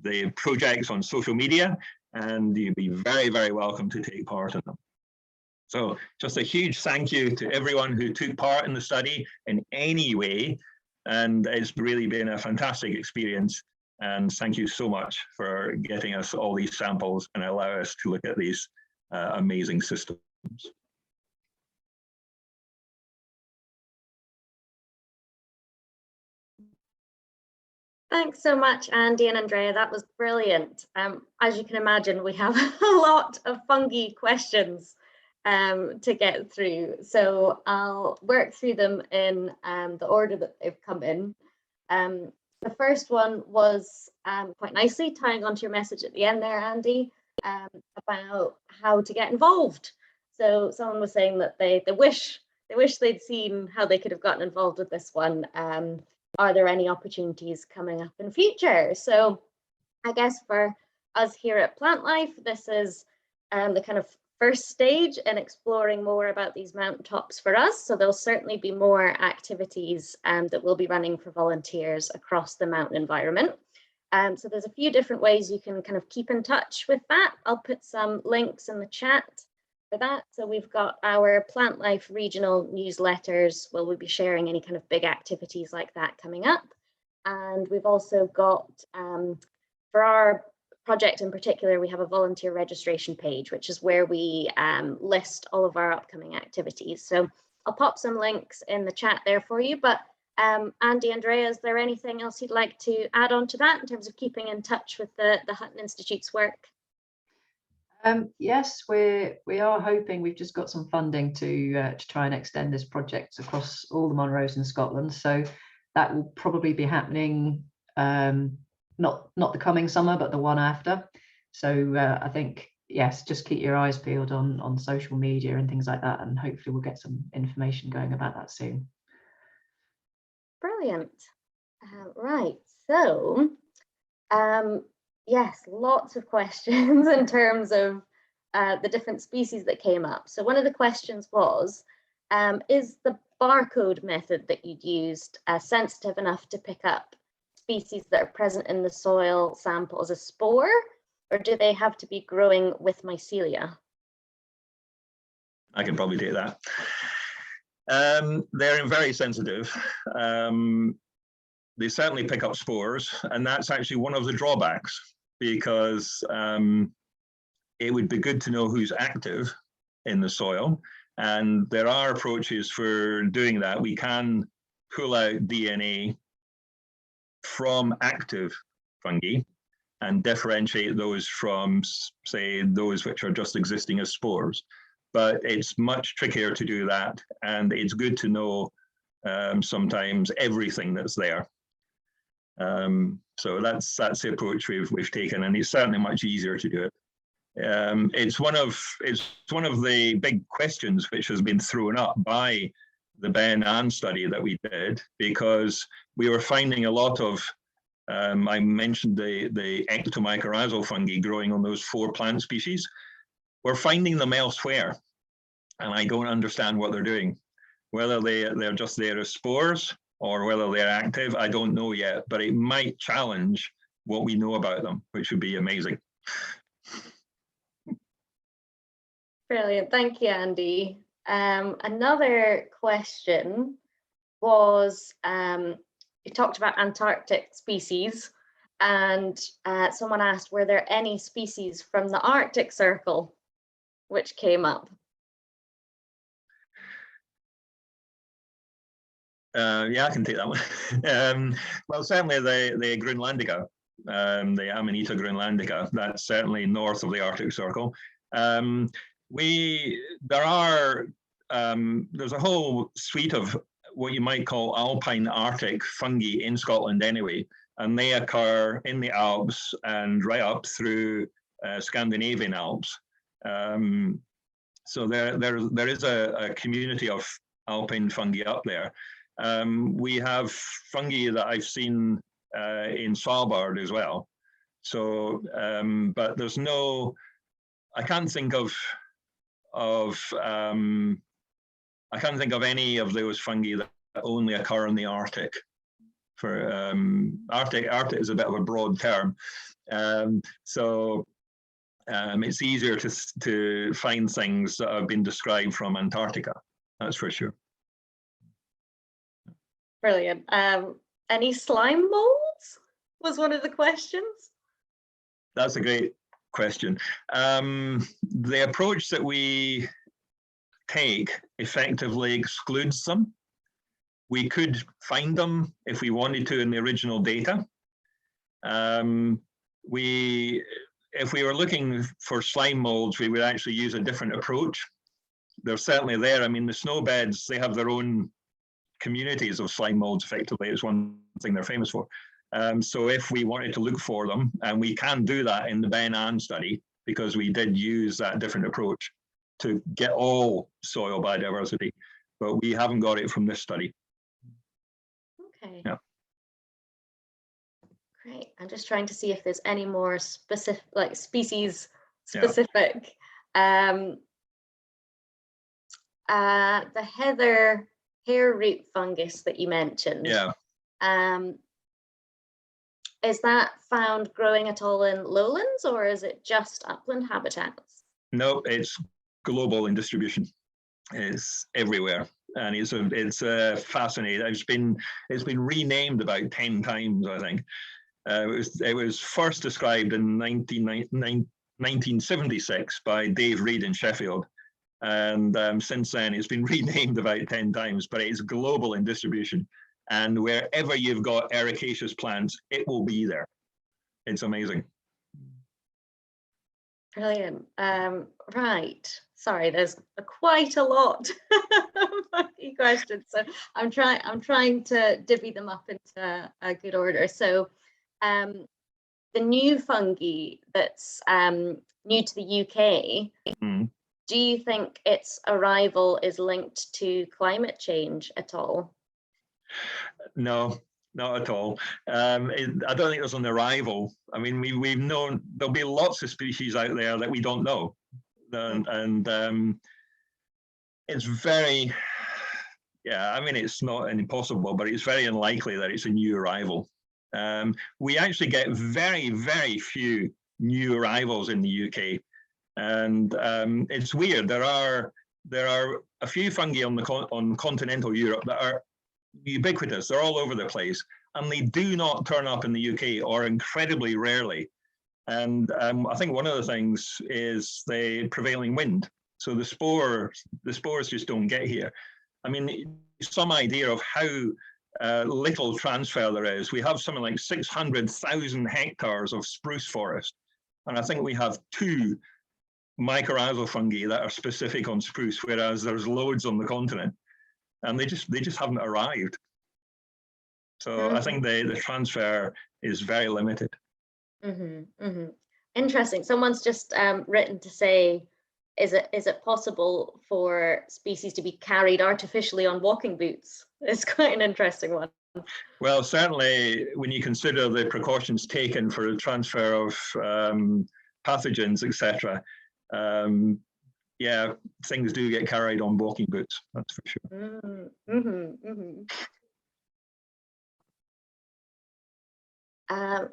the projects on social media, and you'll be very, very welcome to take part in them. So just a huge thank you to everyone who took part in the study in any way, and it's really been a fantastic experience. And thank you so much for getting us all these samples and allow us to look at these amazing systems. Thanks so much, Andy and Andrea. That was brilliant. As you can imagine, we have a lot of fungi questions to get through. So I'll work through them in the order that they've come in. The first one was quite nicely tying onto your message at the end there, Andy, about how to get involved. So someone was saying that they wish they'd seen how they could have gotten involved with this one. Are there any opportunities coming up in future? So I guess for us here at Plantlife, this is the kind of first stage in exploring more about these mountaintops for us. So there'll certainly be more activities that we'll be running for volunteers across the mountain environment. So there's a few different ways you can kind of keep in touch with that. I'll put some links in the chat for that. So we've got our Plantlife regional newsletters where we'll be sharing any kind of big activities like that coming up. And we've also got, for our project in particular, we have a volunteer registration page, which is where we list all of our upcoming activities. So I'll pop some links in the chat there for you. But Andy, Andrea, is there anything else you'd like to add on to that in terms of keeping in touch with the Hutton Institute's work? Yes, we are hoping. We've just got some funding to try and extend this project across all the Munros in Scotland. So that will probably be happening not the coming summer, but the one after. So I think, yes, just keep your eyes peeled on social media and things like that, and hopefully we'll get some information going about that soon. Brilliant. Right, so yes, lots of questions in terms of the different species that came up. So one of the questions was, is the barcode method that you'd used sensitive enough to pick up species that are present in the soil sample as a spore, or do they have to be growing with mycelia? I can probably take that. They're very sensitive. They certainly pick up spores, and that's actually one of the drawbacks, because it would be good to know who's active in the soil, and there are approaches for doing that. We can pull out DNA from active fungi and differentiate those from, say, those which are just existing as spores. But it's much trickier to do that, and it's good to know sometimes everything that's there. So that's the approach we've taken, and it's certainly much easier to do it. It's one of the big questions which has been thrown up by the Ben Ann study that we did, because we were finding a lot of, I mentioned the ectomycorrhizal fungi growing on those 4 plant species. We're finding them elsewhere, and I don't understand what they're doing. Whether they're just there as spores or whether they're active, I don't know yet, but it might challenge what we know about them, which would be amazing. Brilliant, thank you, Andy. Another question was, you talked about Antarctic species, and someone asked, were there any species from the Arctic Circle which came up? Yeah, I can take that one. Well, certainly the Greenlandica, the Amanita greenlandica, that's certainly north of the Arctic Circle. There's a whole suite of what you might call Alpine Arctic fungi in Scotland anyway, and they occur in the Alps and right up through Scandinavian Alps. So there is a community of alpine fungi up there. We have fungi that I've seen in Svalbard as well. So, but there's no, I can't think of any of those fungi that only occur in the Arctic. For Arctic is a bit of a broad term, so it's easier to find things that have been described from Antarctica. That's for sure. Brilliant. Any slime molds was one of the questions. That's a great question. The approach that we take effectively excludes them. We could find them if we wanted to in the original data. If we were looking for slime molds, we would actually use a different approach. They're certainly there. I mean, the snow beds, they have their own communities of slime molds, effectively. It's one thing they're famous for. So if we wanted to look for them, and we can do that in the Ben Ann study, because we did use that different approach to get all soil biodiversity, but we haven't got it from this study. Okay. Yeah. Great. I'm just trying to see if there's any more specific, like species specific. Yeah. The heather hair root fungus that you mentioned. Yeah. Is that found growing at all in lowlands, or is it just upland habitats? No, it's global in distribution. It's everywhere, and it's fascinating. It's been renamed about 10 times, I think. It was first described in 1976 by Dave Reed in Sheffield. And since then, it's been renamed about 10 times, but it's global in distribution. And wherever you've got ericaceous plants, it will be there. It's amazing. Brilliant. Right. Sorry, there's quite a lot of questions, so I'm trying to divvy them up into a good order. So, the new fungi that's new to the UK. Do you think its arrival is linked to climate change at all? No, not at all. I don't think there's an arrival. I mean, we've known there'll be lots of species out there that we don't know. And it's very, yeah, I mean, it's not impossible, but it's very unlikely that it's a new arrival. We actually get very, very few new arrivals in the UK. And it's weird. There are a few fungi on continental Europe that are ubiquitous. They're all over the place, and they do not turn up in the UK, or incredibly rarely. And I think one of the things is the prevailing wind. So the spores just don't get here. I mean, some idea of how little transfer there is. We have something like 600,000 hectares of spruce forest, and I think we have 2 mycorrhizal fungi that are specific on spruce, whereas there's loads on the continent, and they just haven't arrived. So I think the transfer is very limited. Interesting. Someone's just written to say, is it possible for species to be carried artificially on walking boots? It's quite an interesting one. Well, certainly when you consider the precautions taken for the transfer of pathogens, etc. Yeah, things do get carried on walking boots, that's for sure.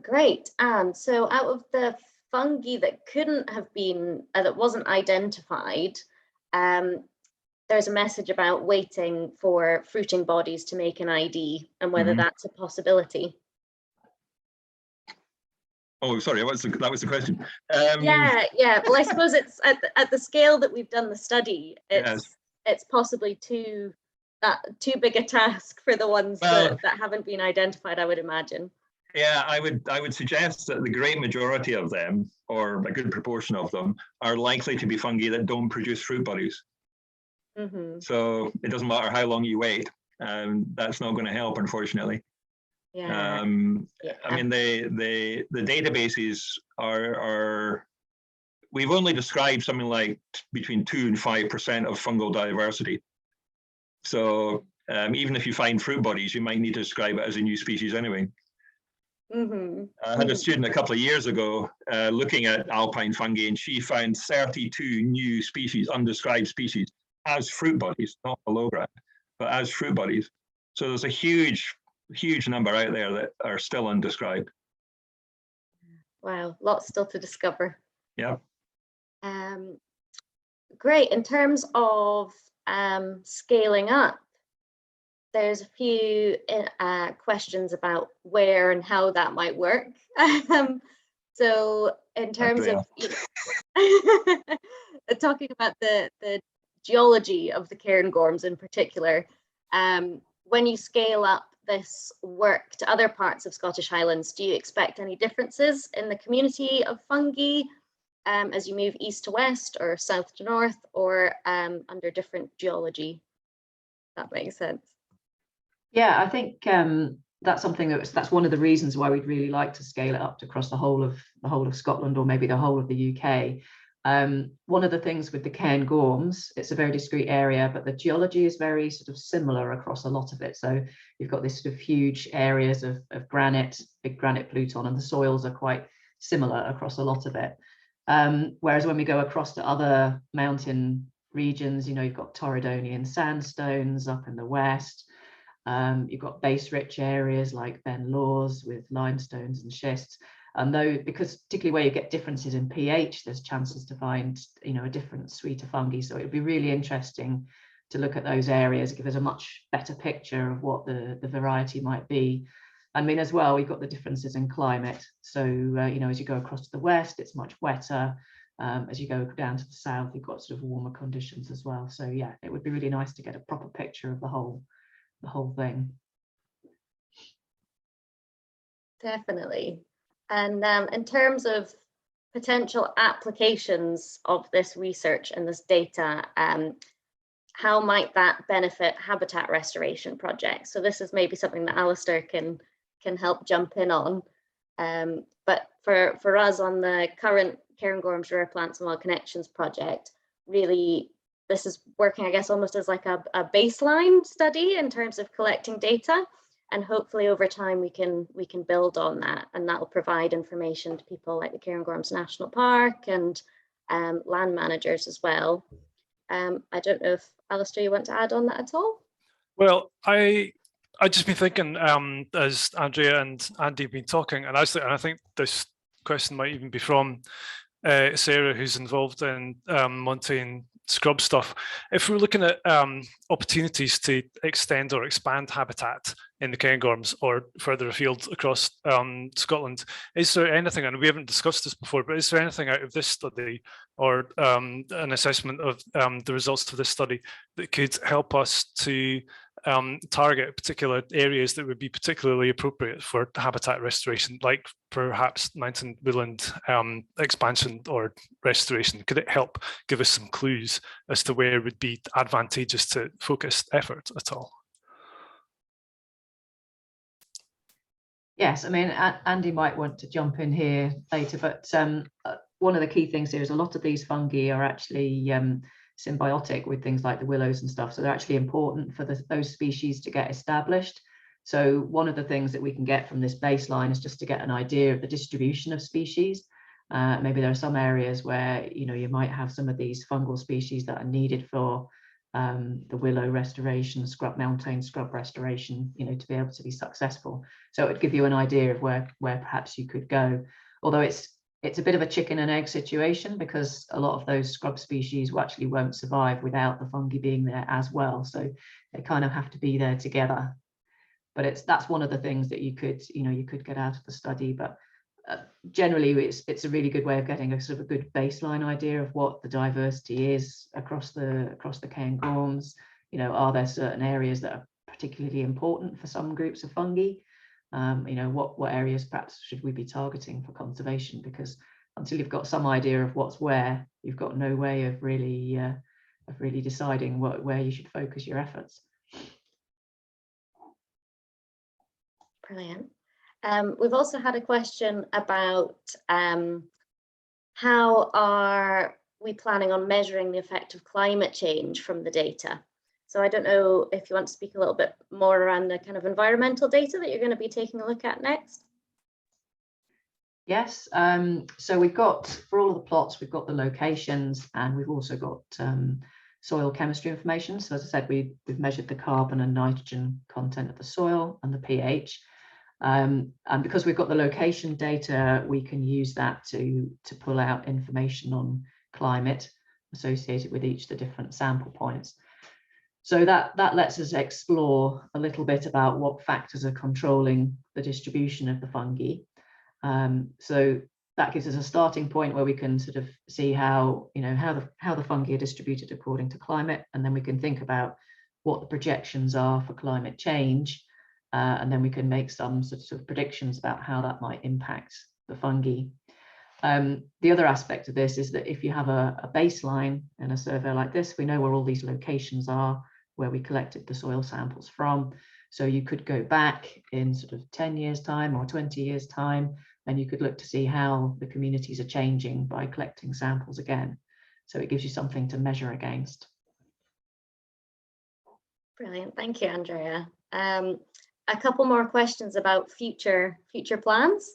Great. And so out of the fungi that couldn't have been, that wasn't identified, there's a message about waiting for fruiting bodies to make an ID and whether that's a possibility. Oh, sorry, that was the question. Yeah. Well, I suppose it's at the scale that we've done the study, it's possibly too big a task for the ones that haven't been identified, I would imagine. Yeah, I would suggest that the great majority of them, or a good proportion of them, are likely to be fungi that don't produce fruit bodies. So it doesn't matter how long you wait, that's not going to help, unfortunately. I mean, the databases are we've only described something like between 2 and 5% of fungal diversity. So even if you find fruit bodies, you might need to describe it as a new species anyway. I had a student a couple of years ago looking at Alpine fungi, and she found 32 new species, undescribed species, as fruit bodies, not below ground, but as fruit bodies. So there's a huge number out there that are still undescribed. Wow, lots still to discover. Yeah. Great. In terms of scaling up, there's a few questions about where and how that might work. So in terms of talking about the geology of the Cairngorms in particular, when you scale up this work to other parts of Scottish Highlands, do you expect any differences in the community of fungi as you move east to west or south to north, or under different geology? That makes sense. Yeah, I think that's something that's one of the reasons why we'd really like to scale it up to across the whole of Scotland, or maybe the whole of the UK. One of the things with the Cairngorms, it's a very discrete area, but the geology is very sort of similar across a lot of it. So you've got this sort of huge areas of granite, big granite pluton, and the soils are quite similar across a lot of it. Whereas when we go across to other mountain regions, you know, you've got Torridonian sandstones up in the west. You've got base-rich areas like Ben Lawes with limestones and schists. And though, because particularly where you get differences in pH, there's chances to find, you know, a different suite of fungi. So it would be really interesting to look at those areas, give us a much better picture of what the variety might be. I mean, as well, we've got the differences in climate. So, you know, as you go across to the west, it's much wetter. As you go down to the south, you've got sort of warmer conditions as well. So yeah, it would be really nice to get a proper picture of the whole thing. Definitely. And in terms of potential applications of this research and this data, how might that benefit habitat restoration projects? So this is maybe something that Alistair can help jump in on. But for us on the current Cairngorms Rare Plants and Wild Connections project, really this is working, I guess, almost as like a baseline study in terms of collecting data. And hopefully over time we can build on that, and that will provide information to people like the Cairngorms National Park and land managers as well. I don't know if Alistair, you want to add on that at all? Well, I just been thinking as Andrea and Andy have been talking, and actually, and I think this question might even be from Sarah, who's involved in mountain scrub stuff. If we're looking at opportunities to extend or expand habitat in the Cairngorms or further afield across Scotland, is there anything, and we haven't discussed this before, but is there anything out of this study or an assessment of the results of this study that could help us to target particular areas that would be particularly appropriate for habitat restoration, like perhaps mountain woodland expansion or restoration? Could it help give us some clues as to where it would be advantageous to focus effort at all? Yes, I mean, Andy might want to jump in here later, but one of the key things here is a lot of these fungi are actually symbiotic with things like the willows and stuff. So they're actually important for those species to get established. So one of the things that we can get from this baseline is just to get an idea of the distribution of species. Maybe there are some areas where, you know, you might have some of these fungal species that are needed for the willow restoration, mountain scrub restoration, you know, to be able to be successful. So it would give you an idea of where perhaps you could go. Although it's a bit of a chicken and egg situation, because a lot of those scrub species actually won't survive without the fungi being there as well. So they kind of have to be there together. But that's one of the things that you could get out of the study. But generally, it's a really good way of getting a sort of a good baseline idea of what the diversity is across the Cairngorms. You know, are there certain areas that are particularly important for some groups of fungi? You know, what areas perhaps should we be targeting for conservation? Because until you've got some idea of what's where, you've got no way of really deciding where you should focus your efforts. Brilliant. We've also had a question about how are we planning on measuring the effect of climate change from the data? So I don't know if you want to speak a little bit more around the kind of environmental data that you're going to be taking a look at next. Yes, so we've got, for all of the plots, we've got the locations, and we've also got soil chemistry information. So as I said, we've measured the carbon and nitrogen content of the soil and the pH. And because we've got the location data, we can use that to pull out information on climate associated with each of the different sample points. So that lets us explore a little bit about what factors are controlling the distribution of the fungi. So that gives us a starting point where we can sort of see how the fungi are distributed according to climate, and then we can think about what the projections are for climate change, and then we can make some sort of predictions about how that might impact the fungi. The other aspect of this is that if you have a baseline in a survey like this, we know where all these locations are, where we collected the soil samples from. So you could go back in sort of 10 years time or 20 years time, and you could look to see how the communities are changing by collecting samples again. So it gives you something to measure against. Brilliant, thank you, Andrea. A couple more questions about future plans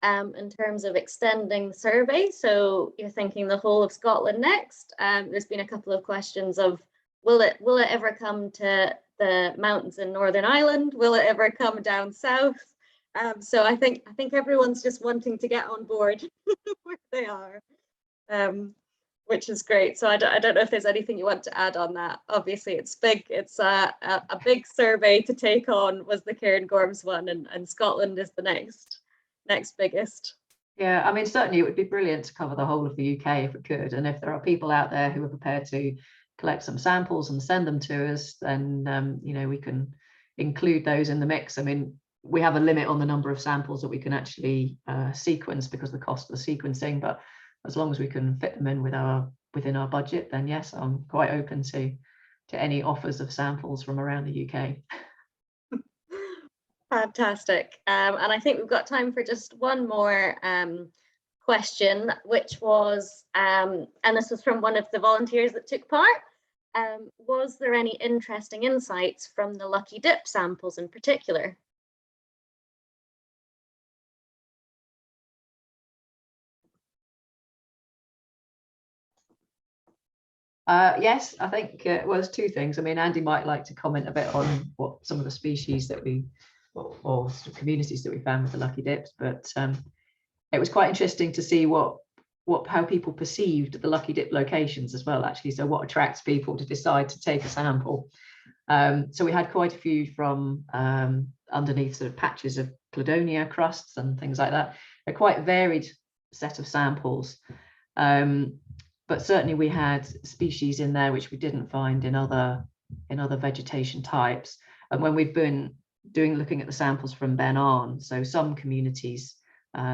in terms of extending the survey. So you're thinking the whole of Scotland next. There's been a couple of questions of, will it ever come to the mountains in Northern Ireland? Will it ever come down south? So I think everyone's just wanting to get on board where they are. which is great. So I don't know if there's anything you want to add on that. Obviously, it's big. It's a big survey to take on, was the Cairngorms one, and Scotland is the next biggest. Yeah, I mean, certainly it would be brilliant to cover the whole of the UK if we could. And if there are people out there who are prepared to collect some samples and send them to us, then you know, we can include those in the mix. I mean, we have a limit on the number of samples that we can actually sequence because of the cost of the sequencing, but as long as we can fit them in within our budget, then yes, I'm quite open to any offers of samples from around the UK. Fantastic. And I think we've got time for just one more question, which was, and this was from one of the volunteers that took part, was there any interesting insights from the lucky dip samples in particular? Yes, I think it was two things. I mean, Andy might like to comment a bit on what some of the species that we, or sort of communities that we found with the lucky dips, but it was quite interesting to see how people perceived the lucky dip locations as well, actually. So what attracts people to decide to take a sample. So we had quite a few from underneath sort of patches of cladonia crusts and things like that. A quite varied set of samples. But certainly we had species in there which we didn't find in other vegetation types. And when we've been looking at the samples from Ben On, so some communities,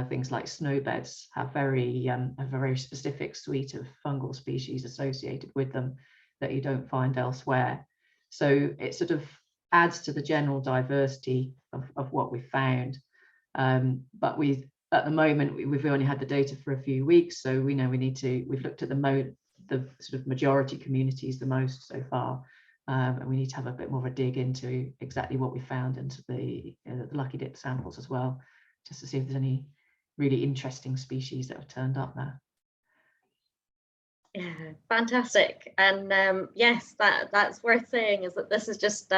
things like snowbeds, have a very specific suite of fungal species associated with them that you don't find elsewhere. So it sort of adds to the general diversity of what we found. But at the moment, we've only had the data for a few weeks, so we know we've looked at the sort of majority communities the most so far, and we need to have a bit more of a dig into exactly what we found into the lucky dip samples as well, just to see if there's any really interesting species that have turned up there. Yeah, fantastic. And yes, that's worth saying, is that this is just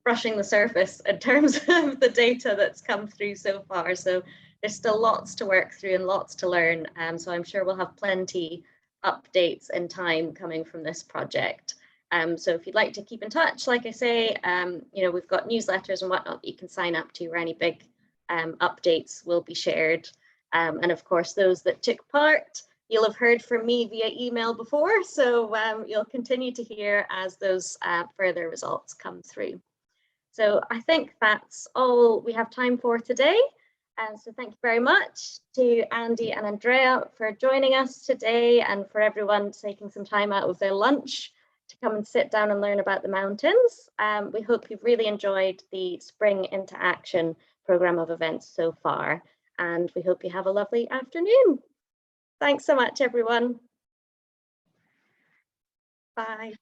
brushing the surface in terms of the data that's come through so far. So there's still lots to work through and lots to learn. So I'm sure we'll have plenty updates in time coming from this project. So if you'd like to keep in touch, like I say, you know, we've got newsletters and whatnot that you can sign up to, where any big updates will be shared. And of course, those that took part, you'll have heard from me via email before, so you'll continue to hear as those further results come through. So I think that's all we have time for today. So thank you very much to Andy and Andrea for joining us today, and for everyone taking some time out of their lunch to come and sit down and learn about the mountains. We hope you've really enjoyed the Spring into Action programme of events so far, and we hope you have a lovely afternoon. Thanks so much, everyone. Bye.